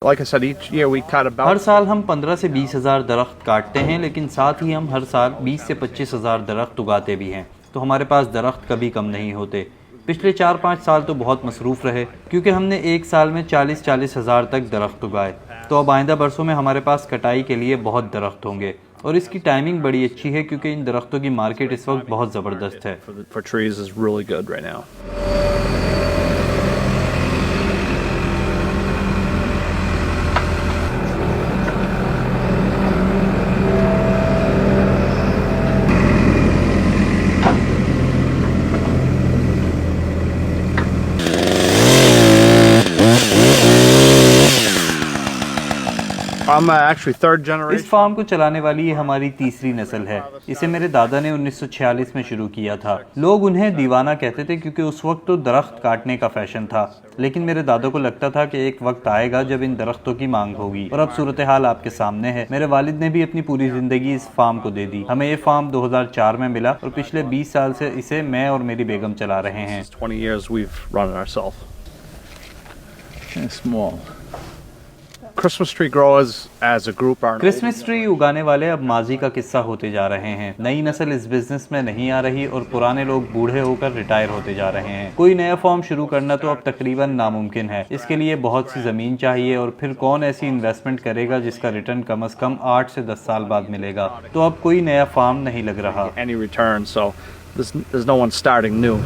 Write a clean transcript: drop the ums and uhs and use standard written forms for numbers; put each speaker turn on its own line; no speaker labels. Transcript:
Like I said, each year we cut about.
हर साल हम 15 से 20 हज़ार दरख्त काटते हैं, लेकिन साथ ही हम हर साल 20 से 25 हज़ार दरख्त उगाते भी हैं। तो हमारे पास दरख्त कभी कम नहीं होते। पिछले 4-5 साल तो बहुत मसरूफ़ रहे, क्योंकि हमने एक साल में 40-40 हज़ार तक दरख्त उगाए। तो अब आइंदा बरसों में हमारे पास कटाई के लिए बहुत दरख्त होंगे, और इसकी टाइमिंग बड़ी अच्छी है क्योंकि इन दरख्तों की मार्केट इस वक्त बहुत ज़बरदस्त है।
For trees is really good right now. I'm actually third generation.
इस फार्म को चलाने वाली ये हमारी तीसरी नस्ल है। इसे मेरे दादा ने 1946 में शुरू किया था। लोग उन्हें दीवाना कहते थे क्योंकि उस वक्त तो दरख्त काटने का फैशन था, लेकिन मेरे दादा को लगता था कि एक वक्त आएगा जब इन दरख्तों की मांग होगी, और अब सूरत हाल आपके सामने है। मेरे वालिद ने भी अपनी पूरी जिंदगी इस फार्म को दे दी। हमें ये फार्म 2004 में मिला और पिछले 20 साल से इसे मैं और मेरी बेगम चला रहे हैं।
20 years we've run it ourselves.
Small.
Christmas tree growers as a group are.
Christmas tree उगाने वाले अब माजी का किस्सा होते जा रहे हैं। नई नस्ल इस बिजनेस में नहीं आ रही और पुराने लोग बूढ़े होकर रिटायर होते जा रहे हैं। कोई नया फॉर्म शुरू करना तो अब तकरीबन नामुमकिन है। इसके लिए बहुत सी ज़मीन चाहिए, और फिर कौन ऐसी इन्वेस्टमेंट करेगा जिसका रिटर्न कम से कम 8 से 10 साल बाद मिलेगा। तो अब कोई नया फार्म नहीं लग रहा।
Any return, so there's no one starting new.